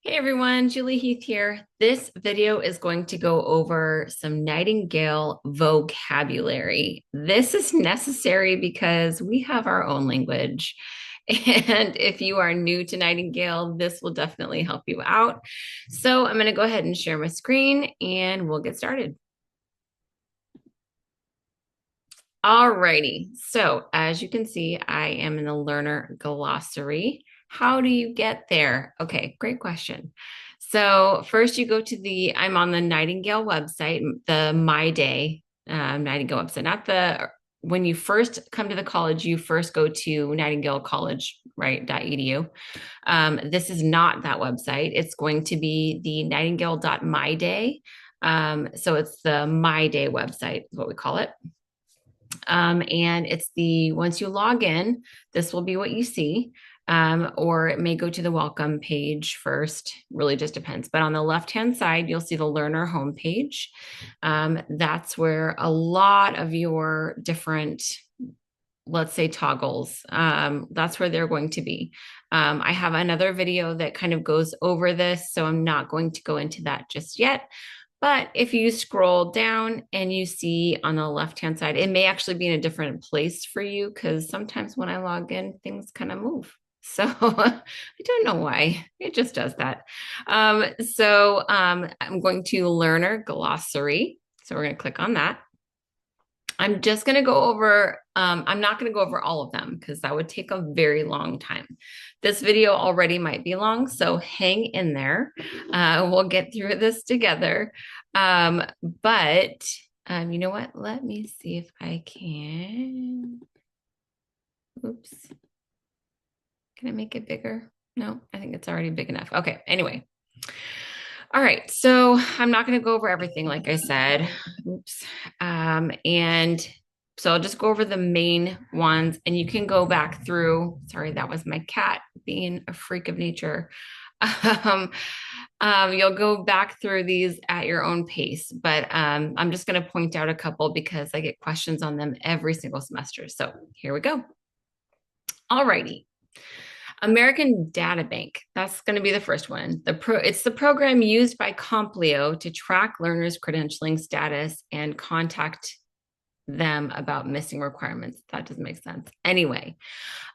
Hey everyone, Julie Heath here. This video is going to go over some Nightingale vocabulary. This is necessary because we have our own language. And if you are new to Nightingale, this will definitely help you out. So I'm going to go ahead and share my screen and we'll get started. Alrighty. So as you can see, I am in the learner glossary. How do you get there? Okay, great question. So first you go to I'm on the Nightingale website, the My Day Nightingale website, not when you first come to the college, you first go to Nightingale College, right, .edu. This is not that website. It's going to be the nightingale.myday. So it's the My Day website, is what we call it. And it's once you log in, this will be what you see. Or it may go to the welcome page first, really just depends. But on the left-hand side, you'll see the learner homepage. That's where a lot of your different, let's say, toggles, that's where they're going to be. I have another video that kind of goes over this, so I'm not going to go into that just yet. But if you scroll down and you see on the left-hand side, it may actually be in a different place for you because sometimes when I log in, things kind of move. So I don't know why. It just does that. I'm going to learner glossary. So we're going to click on that. I'm just going to go over, I'm not going to go over all of them because that would take a very long time. This video already might be long, so hang in there. We'll get through this together. But you know what? Let me see if I can. Oops. Can I make it bigger? No, I think it's already big enough. Okay, anyway. All right, so I'm not going to go over everything, like I said. Oops. And so I'll just go over the main ones and you can go back through. Sorry, that was my cat being a freak of nature. Um, you'll go back through these at your own pace, but I'm just going to point out a couple because I get questions on them every single semester. So here we go. All righty. American Data Bank. That's going to be the first one. It's the program used by Complio to track learners' credentialing status and contact them about missing requirements. That doesn't make sense. Anyway,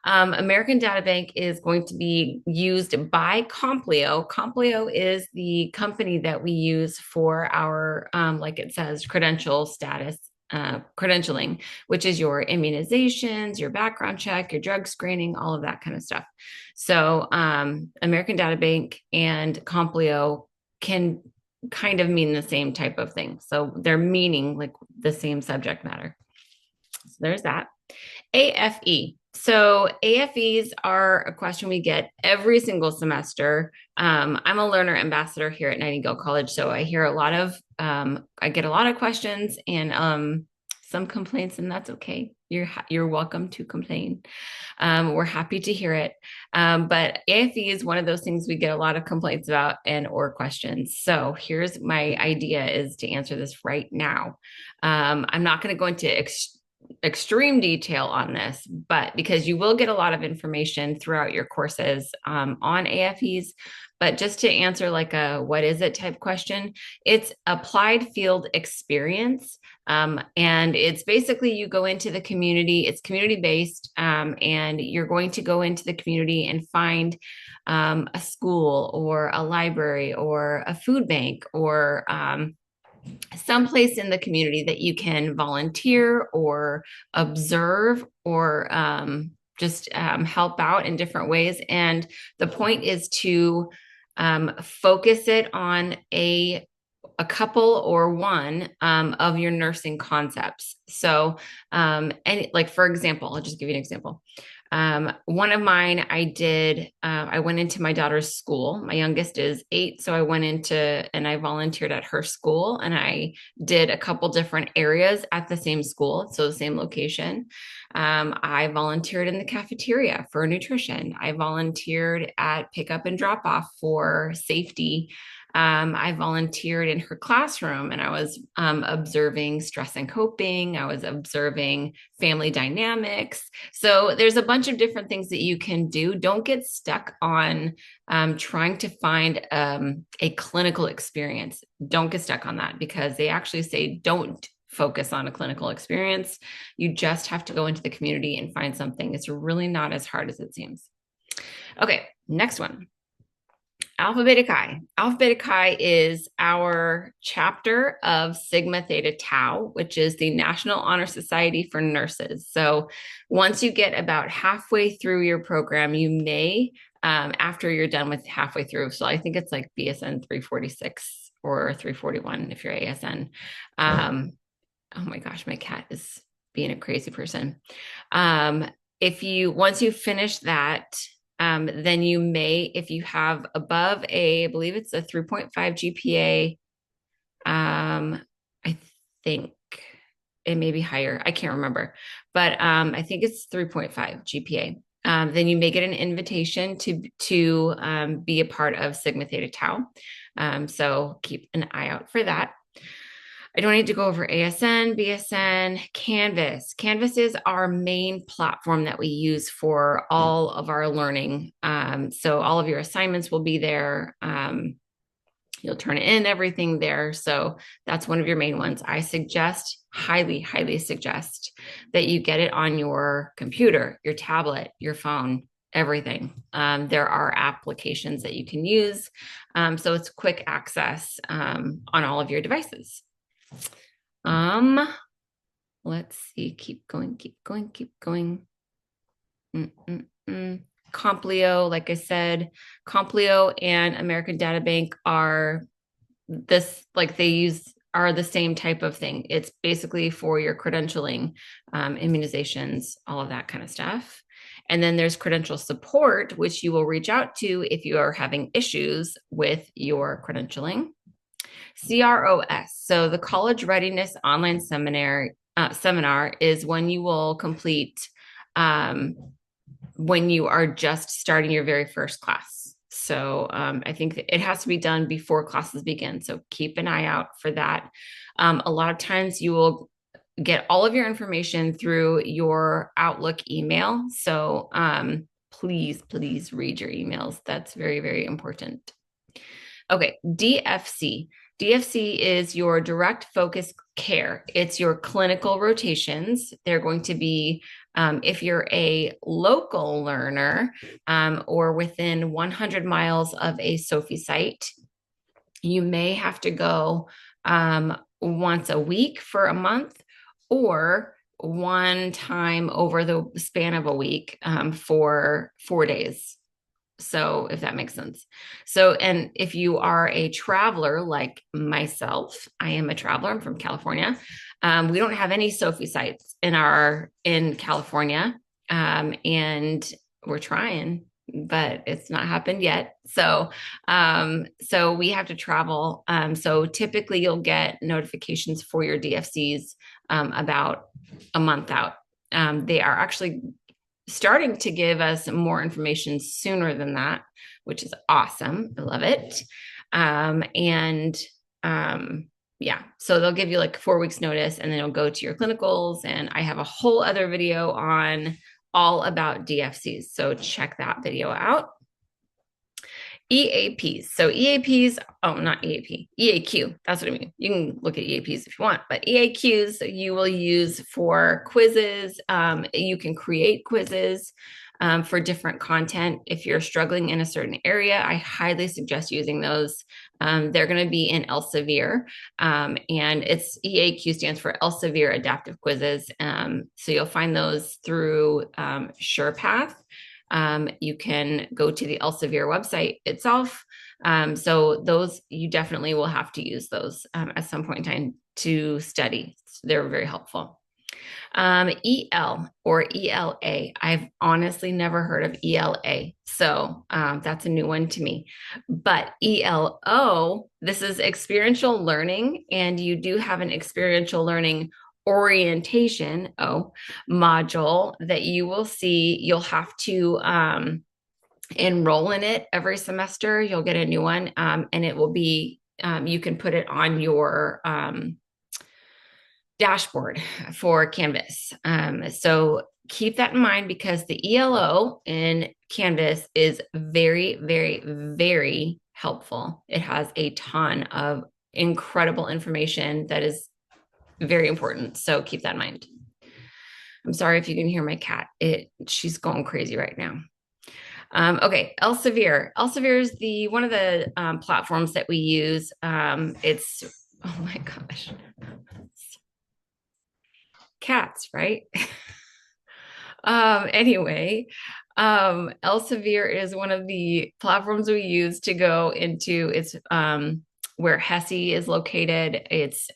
American Data Bank is going to be used by Complio. Complio is the company that we use for our, like it says, credentialing, which is your immunizations, your background check, your drug screening, all of that kind of stuff. So American Data Bank and Complio can kind of mean the same type of thing. So they're meaning like the same subject matter. So there's that. AFE. So AFEs are a question we get every single semester. I'm a learner ambassador here at Nightingale College, so I hear I get a lot of questions and some complaints, and that's okay. You're welcome to complain. We're happy to hear it. But AFE is one of those things we get a lot of complaints about or questions. So here's my idea is to answer this right now. I'm not going to go into extreme detail on this, but because you will get a lot of information throughout your courses on AFEs. But just to answer like a what is it type question, it's applied field experience. And it's basically you go into the community, it's community based, and you're going to go into the community and find a school or a library or a food bank or someplace in the community that you can volunteer or observe or just help out in different ways. And the point is to focus it on a couple or one of your nursing concepts. So, and like, for example, I'll just give you an example. One of mine, I went into my daughter's school. My youngest is 8. So and I volunteered at her school and I did a couple different areas at the same school. So the same location. I volunteered in the cafeteria for nutrition. I volunteered at pickup and drop off for safety I volunteered in her classroom, and I was observing stress and coping. I was observing family dynamics. So there's a bunch of different things that you can do. Don't get stuck on trying to find a clinical experience. Don't get stuck on that, because they actually say don't focus on a clinical experience. You just have to go into the community and find something. It's really not as hard as it seems. Okay, next one. Alpha Beta Chi. Alpha Beta Chi is our chapter of Sigma Theta Tau, which is the National Honor Society for Nurses. So once you get about halfway through your program, you may, after you're done with halfway through, so I think it's like BSN 346 or 341 if you're ASN. Oh my gosh, my cat is being a crazy person. Once you finish that, then you may, if you have above I believe it's a 3.5 GPA, I think it may be higher. I can't remember, but I think it's 3.5 GPA. Then you may get an invitation to be a part of Sigma Theta Tau. So keep an eye out for that. I don't need to go over ASN, BSN, Canvas. Canvas is our main platform that we use for all of our learning. So all of your assignments will be there. You'll turn in everything there. So that's one of your main ones. I suggest, highly, highly suggest that you get it on your computer, your tablet, your phone, everything. There are applications that you can use. So it's quick access on all of your devices. Let's see, keep going. Complio, like I said, Complio and American Data Bank are the same type of thing. It's basically for your credentialing, immunizations, all of that kind of stuff. And then there's credential support, which you will reach out to if you are having issues with your credentialing. CROS, so the College Readiness Online Seminar is when you will complete when you are just starting your very first class. So I think it has to be done before classes begin. So keep an eye out for that. A lot of times you will get all of your information through your Outlook email. So please read your emails. That's very, very important. Okay, DFC. DFC is your direct focus care. It's your clinical rotations. They're going to be, if you're a local learner or within 100 miles of a SOFI site, you may have to go once a week for a month, or one time over the span of a week for 4 days. So if that makes sense. So, and if you are a traveler like myself, I am a traveler, I'm from California. We don't have any SOFI sites in California. And we're trying, but it's not happened yet. So we have to travel. So typically you'll get notifications for your DFCs about a month out. They are actually starting to give us more information sooner than that, which is awesome. I love it. Yeah, so they'll give you like 4 weeks notice, and then you'll go to your clinicals. And I have a whole other video on all about DFCs. So check that video out. EAPs. So EAPs, not EAP, EAQ. That's what I mean. You can look at EAPs if you want, but EAQs you will use for quizzes. You can create quizzes for different content. If you're struggling in a certain area, I highly suggest using those. They're going to be in Elsevier, and it's EAQ stands for Elsevier Adaptive Quizzes. So you'll find those through SurePath. You can go to the Elsevier website itself. So those, you definitely will have to use those at some point in time to study. They're very helpful. EL or ELA. I've honestly never heard of ELA. So that's a new one to me. But ELO, this is experiential learning, and you do have an experiential learning orientation module that you will see. You'll have to enroll in it every semester. You'll get a new one, and it will be, you can put it on your dashboard for Canvas. So keep that in mind because the ELO in Canvas is very, very, very helpful. It has a ton of incredible information that is very important. So keep that in mind. I'm sorry if you can hear my cat. She's going crazy right now. Okay, Elsevier. Elsevier is the one of the platforms that we use. It's oh my gosh, cats, right? Anyway, Elsevier is one of the platforms we use to go into. It's where HESI is located. It's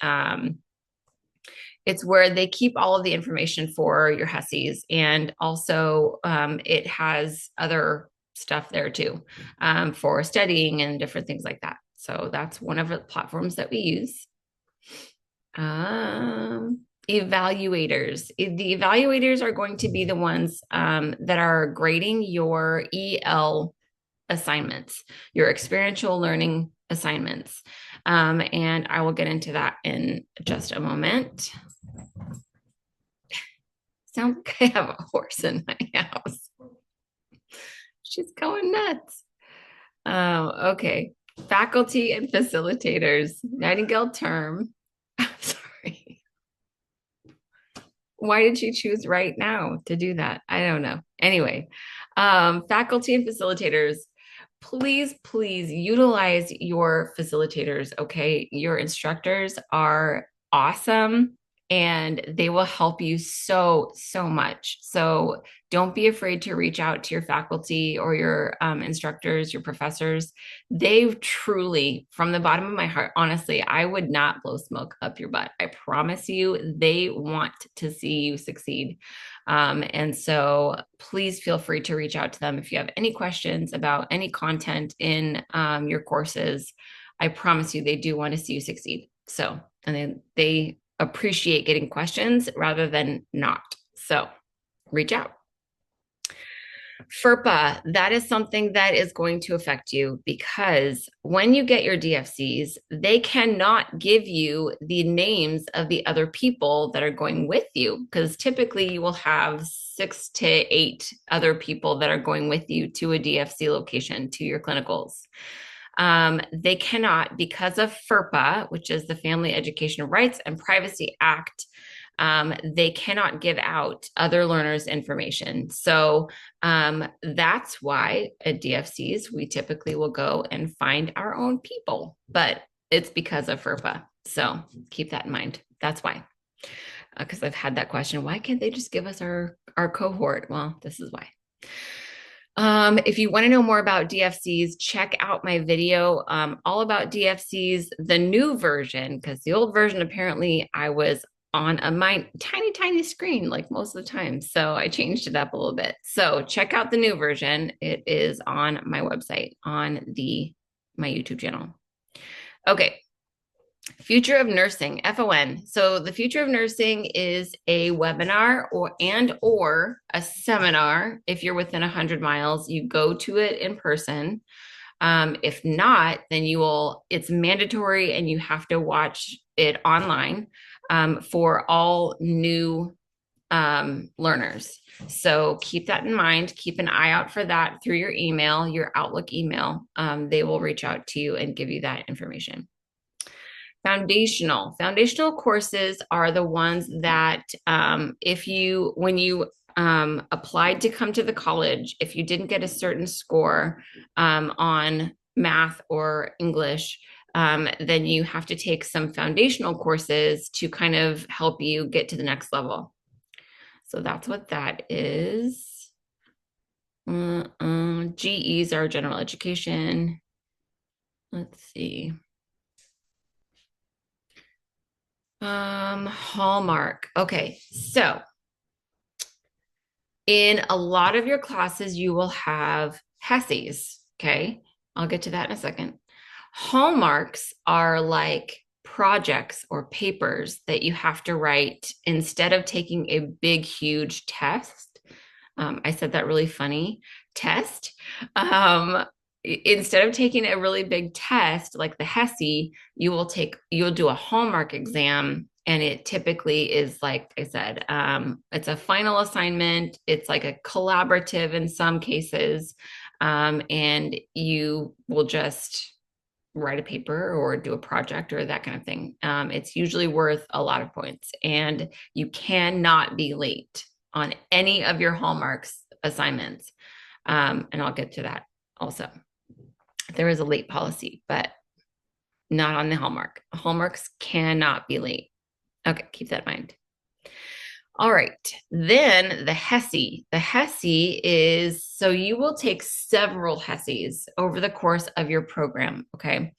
where they keep all of the information for your HESIs, and also it has other stuff there too for studying and different things like that. So that's one of the platforms that we use. Evaluators. The evaluators are going to be the ones that are grading your EL assignments, your experiential learning assignments. And I will get into that in just a moment. Sounds like I have a horse in my house. She's going nuts. Okay. Faculty and facilitators, Nightingale term. I'm sorry. Why did she choose right now to do that? I don't know. Anyway, faculty and facilitators, please, please utilize your facilitators. Okay. Your instructors are awesome and they will help you so, so much. So don't be afraid to reach out to your faculty or your instructors, your professors. They truly, from the bottom of my heart, honestly, I would not blow smoke up your butt. I promise you, they want to see you succeed. And so please feel free to reach out to them if you have any questions about any content in your courses. I promise you, they do want to see you succeed. So, and they appreciate getting questions rather than not. So reach out. FERPA, that is something that is going to affect you because when you get your DFCs, they cannot give you the names of the other people that are going with you because typically you will have 6 to 8 other people that are going with you to a DFC location, to your clinicals. They cannot, because of FERPA, which is the Family Education Rights and Privacy Act, they cannot give out other learners' information. So that's why at DFCs, we typically will go and find our own people, but it's because of FERPA. So keep that in mind. That's why. Because I've had that question, why can't they just give us our cohort? Well, this is why. If you want to know more about DFCs, check out my video all about DFCs, the new version, because the old version, apparently I was on my tiny screen like most of the time. So I changed it up a little bit. So check out the new version. It is on my website, on my YouTube channel. Okay. Future of Nursing, FON. So the Future of Nursing is a webinar or a seminar. If you're within 100 miles, you go to it in person. If not, then it's mandatory and you have to watch it online for all new learners. So keep that in mind. Keep an eye out for that through your email, your Outlook email. They will reach out to you and give you that information. Foundational courses are the ones that when you applied to come to the college, if you didn't get a certain score on math or English, then you have to take some foundational courses to kind of help you get to the next level. So that's what that is. GEs are general education. Let's see. Hallmark. Okay, so in a lot of your classes, you will have HESIs. Okay, I'll get to that in a second. Hallmarks are like projects or papers that you have to write instead of taking a big, huge test. I said that really funny, test. Um, Instead of taking a really big test like the HESI, you'll do a Hallmark exam. And it typically is, like I said, it's a final assignment. It's like a collaborative in some cases. And you will just write a paper or do a project or that kind of thing. It's usually worth a lot of points, and you cannot be late on any of your Hallmarks assignments. And I'll get to that also. There is a late policy, but not on the Hallmark. Hallmarks cannot be late. Okay, keep that in mind. All right. Then the HESI. The HESI is, so you will take several HESIs over the course of your program. Okay.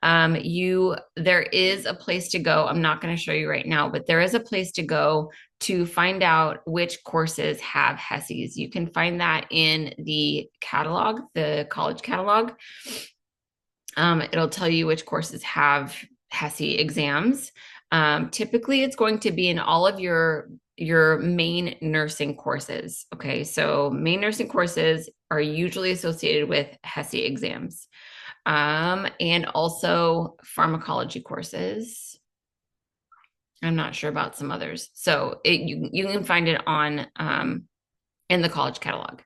There is a place to go. I'm not going to show you right now, but there is a place to go to find out which courses have HESIs. You can find that in the catalog, the college catalog. It'll tell you which courses have HESI exams. Typically, it's going to be in all of your main nursing courses. Okay, so main nursing courses are usually associated with HESI exams, and also pharmacology courses. I'm not sure about some others. So you can find it on in the college catalog.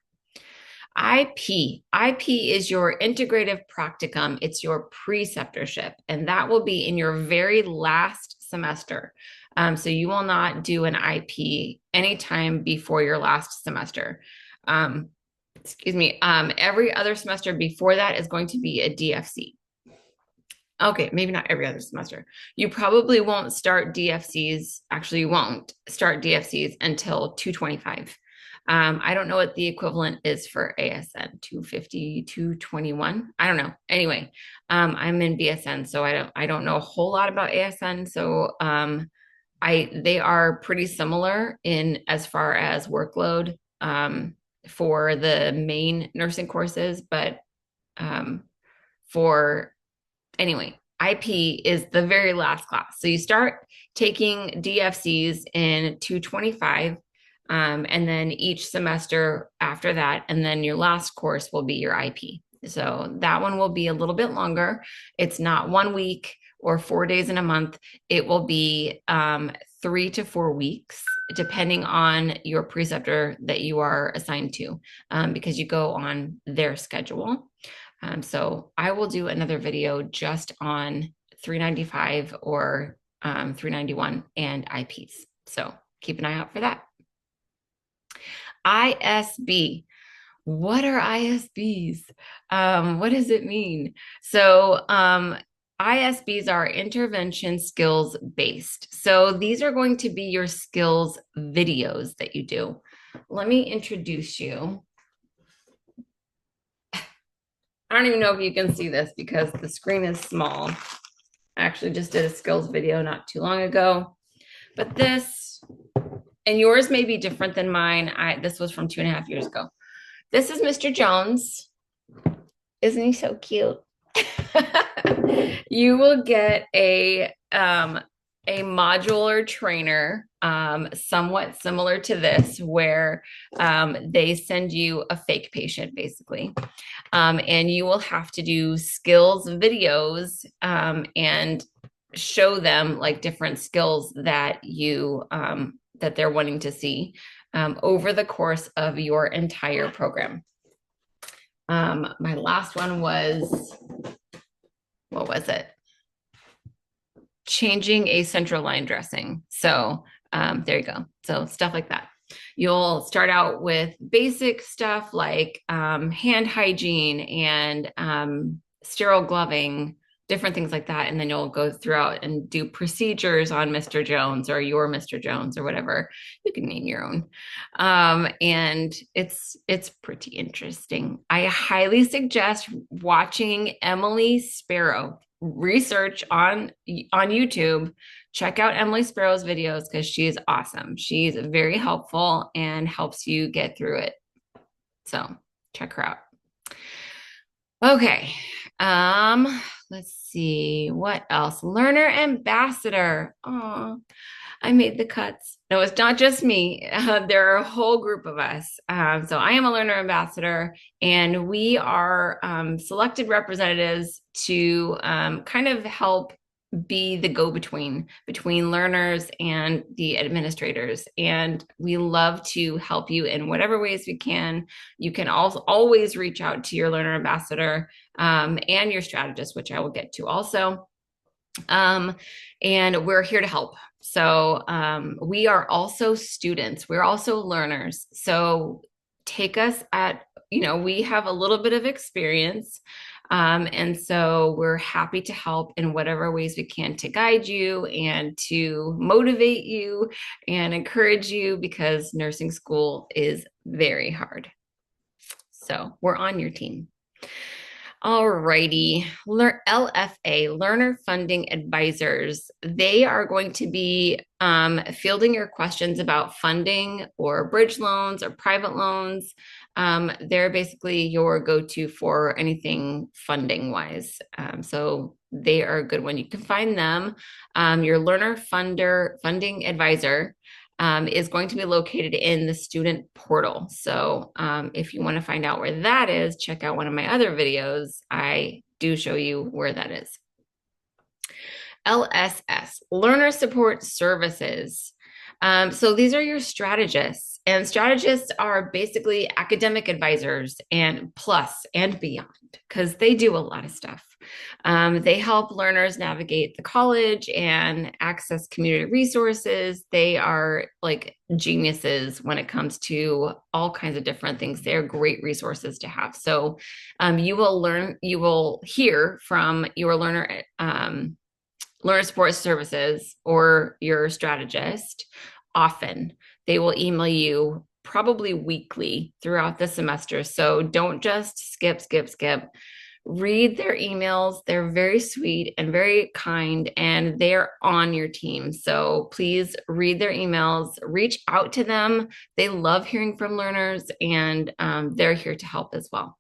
IP is your integrative practicum. It's your preceptorship, and that will be in your very last semester. So you will not do an IP anytime before your last semester. Excuse me. Every other semester before that is going to be a DFC. Okay, maybe not every other semester. You probably won't start DFCs. Actually, you won't start DFCs until 225. I don't know what the equivalent is for ASN, 250, 221. I don't know. Anyway, I'm in BSN, so I don't know a whole lot about ASN. So they are pretty similar in as far as workload for the main nursing courses, but for anyway, IP is the very last class. So you start taking DFCs in 225, and then each semester after that, and then your last course will be your IP. So that one will be a little bit longer. It's not 1 week or 4 days in a month. It will be 3 to 4 weeks, depending on your preceptor that you are assigned to, because you go on their schedule. So I will do another video just on 395 or 391 and IPs. So keep an eye out for that. ISB. What are ISBs? What does it mean? So ISBs are intervention skills based. So these are going to be your skills videos that you do. Let me introduce you. I don't even know if you can see this because the screen is small. I actually just did a skills video not too long ago, but this, and yours may be different than mine. This was from 2.5 years ago. This is Mr. Jones. Isn't he so cute? You will get a modular trainer, somewhat similar to this, where they send you a fake patient, basically. And you will have to do skills videos and show them like different skills that that they're wanting to see over the course of your entire program. My last one was, what was it? Changing a central line dressing. So there you go. So stuff like that. You'll start out with basic stuff like hand hygiene and sterile gloving, different things like that. And then you'll go throughout and do procedures on Mr. Jones or your Mr. Jones or whatever. You can name your own. And it's pretty interesting. I highly suggest watching Emily Sparrow. Research on YouTube. Check out Emily Sparrow's videos because she's awesome. She's very helpful and helps you get through it. So check her out. Okay. Let's see what else. Learner ambassador. Oh, I made the cuts. No, it's not just me. There are a whole group of us. So I am a learner ambassador, and we are selected representatives to kind of help be the go-between between learners and the administrators. And we love to help you in whatever ways we can. You can also always reach out to your learner ambassador and your strategist, which I will get to also. And we're here to help. So we are also students, we're also learners. So take us at, we have a little bit of experience. And so we're happy to help in whatever ways we can to guide you and to motivate you and encourage you, because nursing school is very hard. So we're on your team. All righty. LFA, Learner Funding Advisors. They are going to be fielding your questions about funding or bridge loans or private loans. They're basically your go-to for anything funding wise. So they are a good one. You can find them. Your Learner Funding Advisor is going to be located in the student portal. So if you want to find out where that is, check out one of my other videos. I do show you where that is. LSS, Learner Support Services. So these are your strategists, and strategists are basically academic advisors and plus and beyond, because they do a lot of stuff. They help learners navigate the college and access community resources. They are like geniuses when it comes to all kinds of different things. They're great resources to have. So you will hear from your learner support services or your strategist often. They will email you probably weekly throughout the semester. So don't just skip. Read their emails. They're very sweet and very kind, and they're on your team. So please read their emails, reach out to them. They love hearing from learners, and they're here to help as well.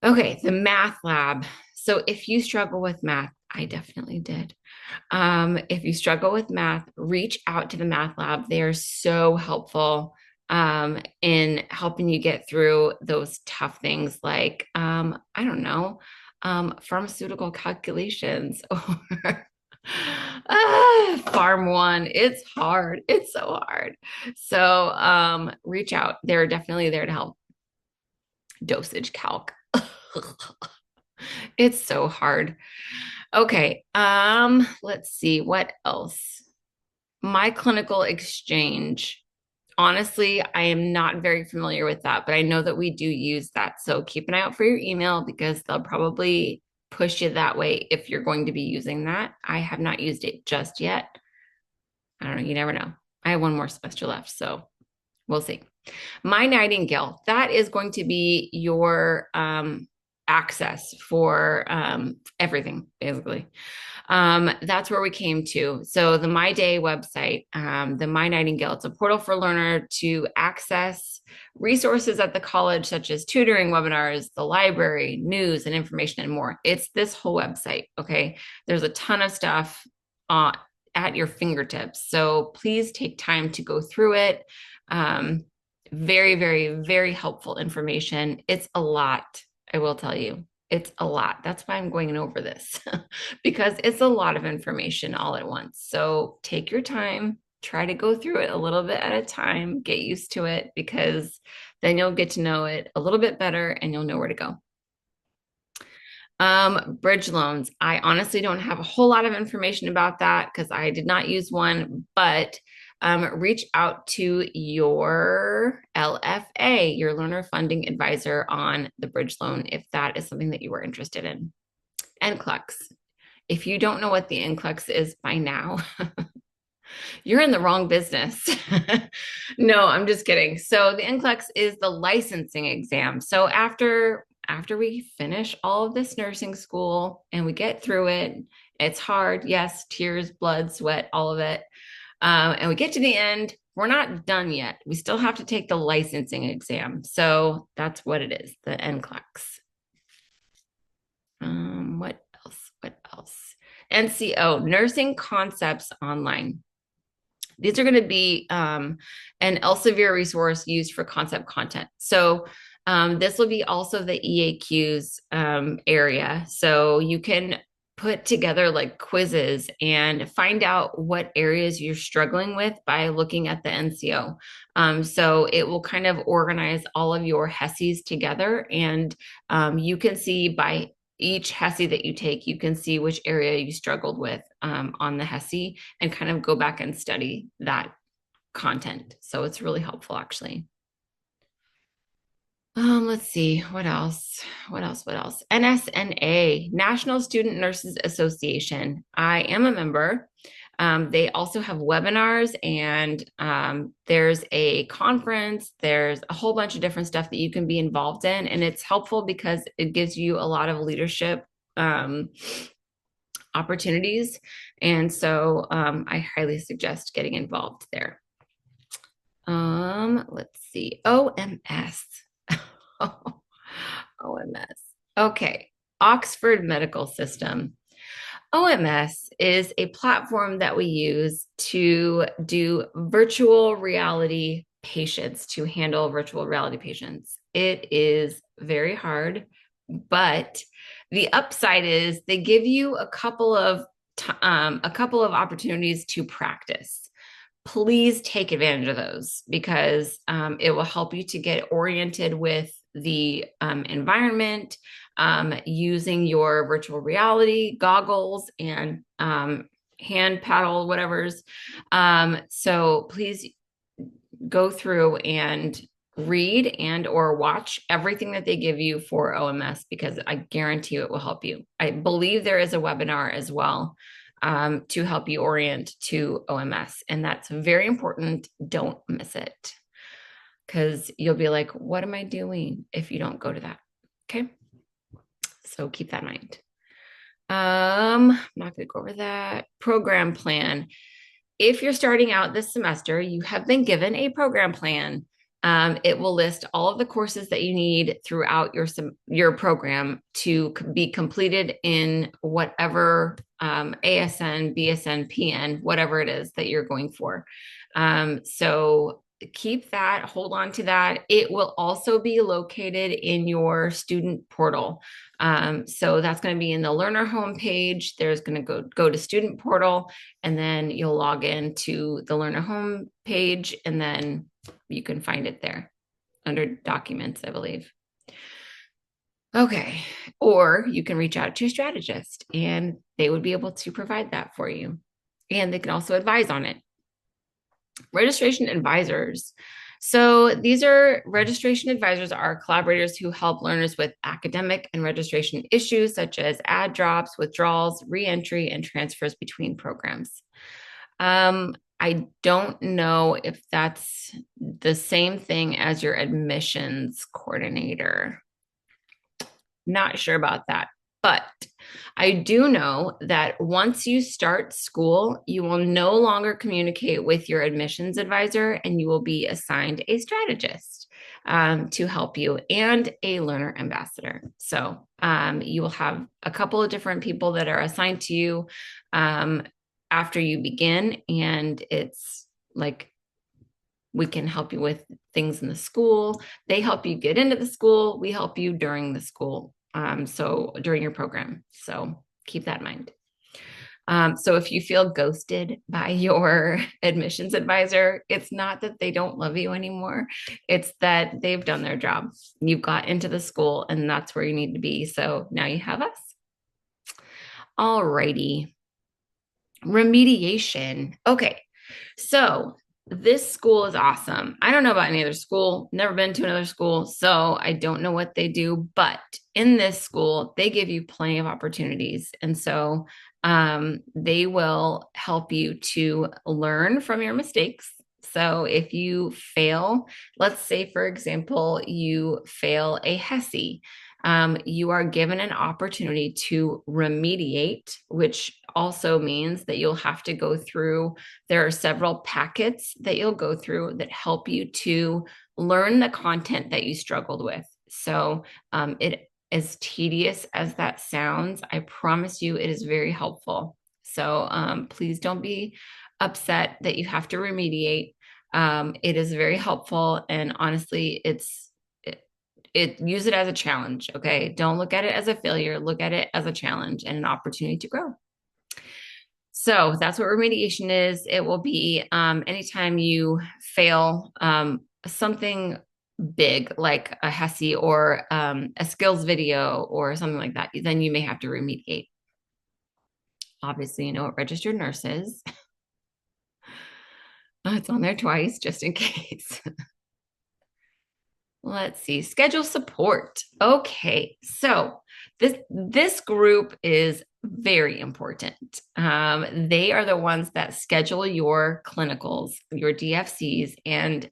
Okay, the math lab. So if you struggle with math, I definitely did. If you struggle with math, reach out to the math lab. They are so helpful in helping you get through those tough things like, I don't know, pharmaceutical calculations or Farm One. It's hard. It's so hard. So reach out. They're definitely there to help. Dosage calc. It's so hard. Okay. Let's see what else. My clinical exchange. Honestly, I am not very familiar with that, but I know that we do use that. So keep an eye out for your email, because they'll probably push you that way if you're going to be using that. I have not used it just yet. I don't know. You never know. I have one more semester left, so we'll see. My Nightingale, that is going to be your access for everything, basically. That's where we came to. So the My Day website, the My Nightingale, it's a portal for learner to access resources at the college, such as tutoring, webinars, the library, news and information, and more. It's this whole website. Okay. There's a ton of stuff at your fingertips. So please take time to go through it. Very, very, very helpful information. It's a lot. I will tell you, it's a lot. That's why I'm going over this because it's a lot of information all at once. So take your time, try to go through it a little bit at a time, get used to it, because then you'll get to know it a little bit better and you'll know where to go. Bridge loans. I honestly don't have a whole lot of information about that because I did not use one, but reach out to your LFA, your learner funding advisor, on the bridge loan if that is something that you were interested in. NCLEX. If you don't know what the NCLEX is by now, you're in the wrong business. No, I'm just kidding. So the NCLEX is the licensing exam. So after we finish all of this nursing school and we get through it, it's hard. Yes, tears, blood, sweat, all of it. And we get to the end, we're not done yet. We still have to take the licensing exam. So that's what it is, the NCLEX. What else? NCO, Nursing Concepts Online. These are going to be an Elsevier resource used for concept content. So this will be also the EAQs area. So you can put together like quizzes and find out what areas you're struggling with by looking at the NCO. So it will kind of organize all of your HESIs together, and you can see by each HESI that you take, you can see which area you struggled with on the HESI and kind of go back and study that content. So it's really helpful, actually. Let's see, what else? What else? NSNA, National Student Nurses Association. I am a member. They also have webinars, and there's a conference. There's a whole bunch of different stuff that you can be involved in. And it's helpful because it gives you a lot of leadership opportunities. And so I highly suggest getting involved there. Let's see, OMS. OMS. Okay, Oxford Medical System. OMS is a platform that we use to do virtual reality patients, to handle virtual reality patients. It is very hard, but the upside is they give you a couple of opportunities to practice. Please take advantage of those because it will help you to get oriented with the environment, using your virtual reality goggles and hand paddle whatevers. So please go through and read and or watch everything that they give you for OMS, because I guarantee you it will help you. I believe there is a webinar as well to help you orient to OMS, and that's very important. Don't miss it, because you'll be like, what am I doing if you don't go to that? Okay. So keep that in mind. I'm not going to go over that. Program plan. If you're starting out this semester, you have been given a program plan. It will list all of the courses that you need throughout your program to be completed in whatever ASN, BSN, PN, whatever it is that you're going for. So keep that, hold on to that. It will also be located in your student portal. So that's going to be in the learner homepage. There's going to go to student portal, and then you'll log in to the learner homepage, and then you can find it there under documents, I believe. Okay. Or you can reach out to a strategist and they would be able to provide that for you. And they can also advise on it. Registration advisors. So these are registration advisors are collaborators who help learners with academic and registration issues such as add drops, withdrawals, reentry, and transfers between programs. I don't know if that's the same thing as your admissions coordinator. Not sure about that. But I do know that once you start school, you will no longer communicate with your admissions advisor, and you will be assigned a strategist to help you and a learner ambassador. So you will have a couple of different people that are assigned to you after you begin, and it's like we can help you with things in the school. They help you get into the school. We help you during the school. So during your program. So keep that in mind. So if you feel ghosted by your admissions advisor, it's not that they don't love you anymore. It's that they've done their job. You've got into the school and that's where you need to be. So now you have us. All righty. Remediation. Okay. So this school is awesome. I don't know about any other school, never been to another school, so I don't know what they do, but in this school, they give you plenty of opportunities. And so they will help you to learn from your mistakes. So if you fail, let's say, for example, you fail a HESI, you are given an opportunity to remediate, which also means that you'll have to go through, there are several packets that you'll go through that help you to learn the content that you struggled with. So it, as tedious as that sounds, I promise you it is very helpful. So please don't be upset that you have to remediate. It is very helpful. And honestly, use it as a challenge. Okay. Don't look at it as a failure. Look at it as a challenge and an opportunity to grow. So that's what remediation is. It will be anytime you fail something big like a HESI or a skills video or something like that, then you may have to remediate. Obviously, you know what registered nurse is. It's on there twice just in case. Let's see, schedule support. Okay, so this group is very important. They are the ones that schedule your clinicals, your DFCs, and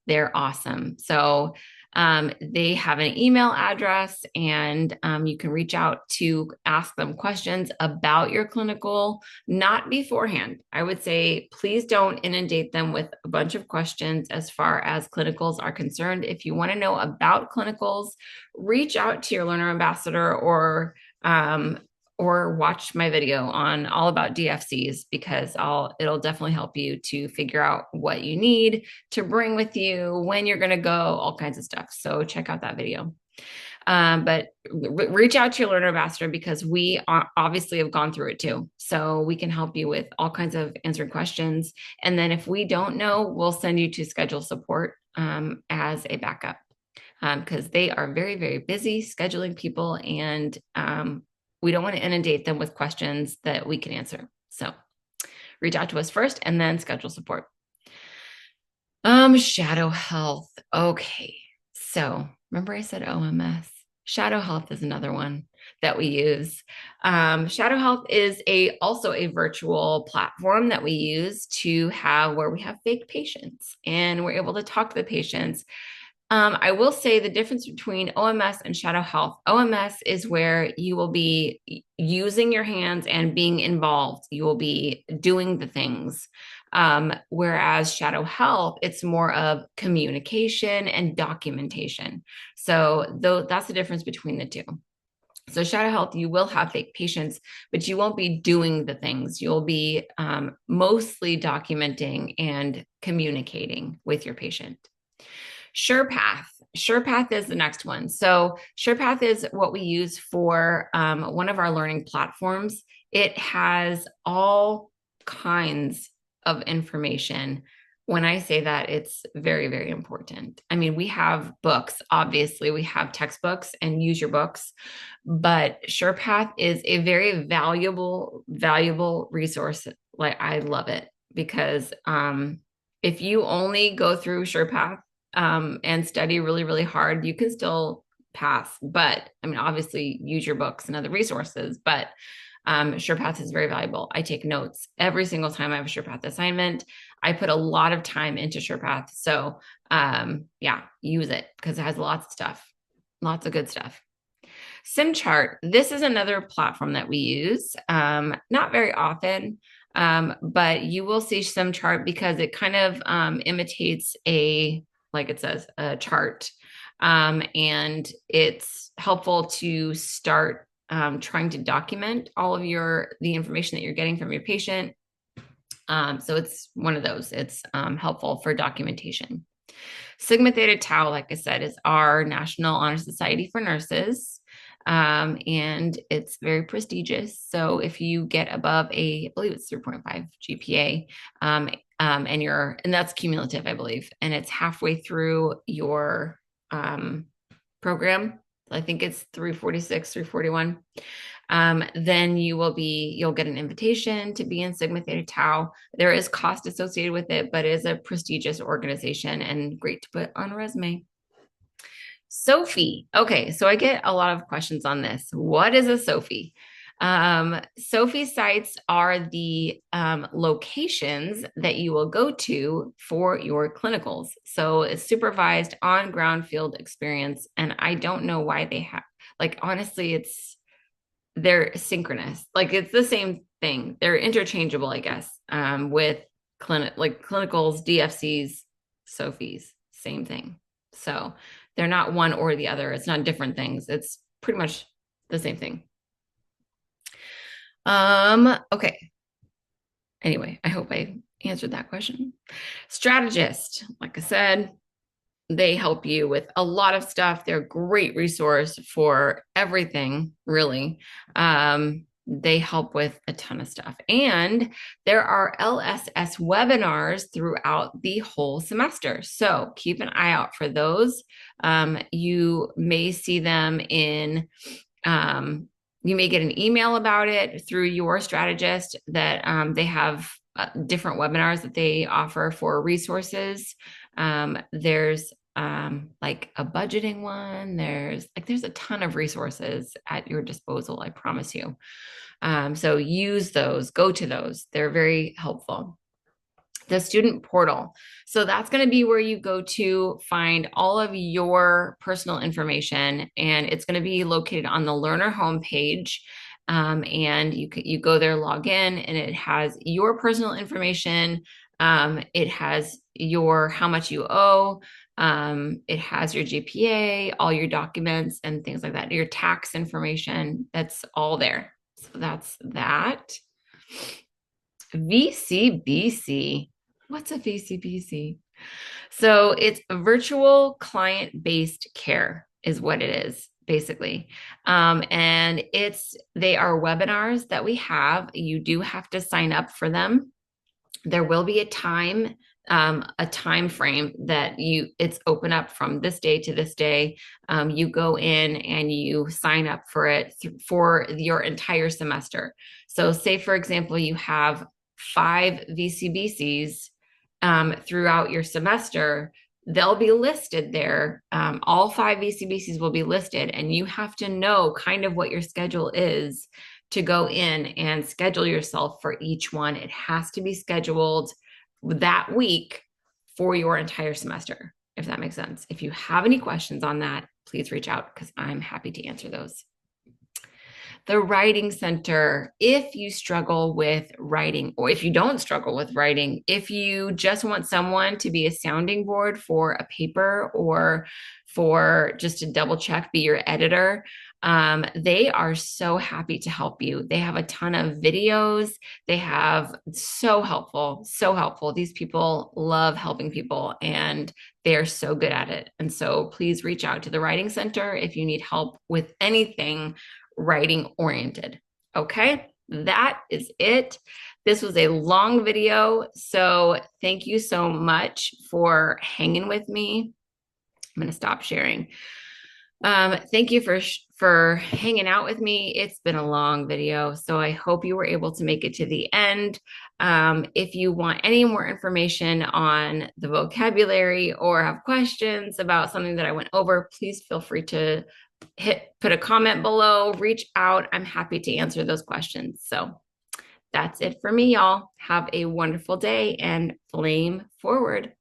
they're awesome. So they have an email address, and you can reach out to ask them questions about your clinical, not beforehand. I would say please don't inundate them with a bunch of questions as far as clinicals are concerned. If you want to know about clinicals, reach out to your learner ambassador or watch my video on all about DFCs, because it'll definitely help you to figure out what you need to bring with you, when you're going to go, all kinds of stuff. So check out that video. But reach out to your learner ambassador, because we obviously have gone through it too. So we can help you with all kinds of answered questions. And then if we don't know, we'll send you to schedule support as a backup, because they are very, very busy scheduling people, and we don't want to inundate them with questions that we can answer. So reach out to us first and then schedule support. Shadow health. Okay. So remember I said OMS. Shadow health is another one that we use. Shadow health is also a virtual platform that we use to have where we have fake patients and we're able to talk to the patients. I will say the difference between OMS and shadow health. OMS is where you will be using your hands and being involved. You will be doing the things. Whereas shadow health, it's more of communication and documentation. So that's the difference between the two. So shadow health, you will have fake patients, but you won't be doing the things. You'll be mostly documenting and communicating with your patient. SurePath. SurePath is the next one. So SurePath is what we use for one of our learning platforms. It has all kinds of information. When I say that, it's very, very important. I mean, we have books, obviously, we have textbooks and use your books, but SurePath is a very valuable resource. Like, I love it because if you only go through SurePath and study really, really hard, you can still pass. But I mean, obviously, use your books and other resources, but SurePath is very valuable. I take notes every single time I have a SurePath assignment. I put a lot of time into SurePath. So yeah, use it because it has lots of stuff, lots of good stuff. SimChart. This is another platform that we use, not very often, but you will see SimChart because it kind of imitates like it says, a chart. And it's helpful to start trying to document all of the information that you're getting from your patient. So it's one of those. It's helpful for documentation. Sigma Theta Tau, like I said, is our National Honor Society for Nurses. And it's very prestigious. So if you get above I believe it's 3.5 GPA, and that's cumulative, I believe, and it's halfway through your program. I think it's 346, 341. Then you'll get an invitation to be in Sigma Theta Tau. There is cost associated with it, but it is a prestigious organization and great to put on a resume. SOFI. Okay, so I get a lot of questions on this. What is a SOFI? SOFI sites are the locations that you will go to for your clinicals. So it's supervised on ground field experience. And I don't know why they have, like, honestly, they're synchronous. Like, it's the same thing. They're interchangeable, I guess, with clinicals, DFCs, SOFIs, same thing. So they're not one or the other. It's not different things. It's pretty much the same thing. Okay. Anyway, I hope I answered that question. Strategist, like I said, they help you with a lot of stuff. They're a great resource for everything, really. They help with a ton of stuff. And there are LSS webinars throughout the whole semester. So keep an eye out for those. You may see them in, you may get an email about it through your strategist that they have different webinars that they offer for resources. There's like a budgeting one. There's a ton of resources at your disposal, I promise you. So use those, go to those. They're very helpful. The student portal. So that's going to be where you go to find all of your personal information, and it's going to be located on the learner homepage. And you go there, log in, and it has your personal information. It has your how much you owe. It has your GPA, all your documents, and things like that. Your tax information. That's all there. So that's that. VCBC. What's a VCBC? So it's a virtual client-based care is what it is, basically. And they are webinars that we have. You do have to sign up for them. There will be a time frame that it's open up from this day to this day. You go in and you sign up for it for your entire semester. So say, for example, you have 5 VCBCs throughout your semester. They'll be listed there. All 5 VCBCs will be listed, and you have to know kind of what your schedule is to go in and schedule yourself for each one. It has to be scheduled that week for your entire semester, if that makes sense. If you have any questions on that, please reach out because I'm happy to answer those. The Writing Center, if you struggle with writing, or if you don't struggle with writing, if you just want someone to be a sounding board for a paper or for just to double check, be your editor, they are so happy to help you. They have a ton of videos. They have so helpful, so helpful. These people love helping people and they are so good at it. And so please reach out to the Writing Center if you need help with anything writing oriented. Okay, that is it. This was a long video, so thank you so much for hanging with me. I'm going to stop sharing. Thank you for hanging out with me. It's been a long video, so I hope you were able to make it to the end. If you want any more information on the vocabulary or have questions about something that I went over, please feel free to put a comment below, reach out. I'm happy to answer those questions. So that's it for me, y'all. Have a wonderful day and flame forward.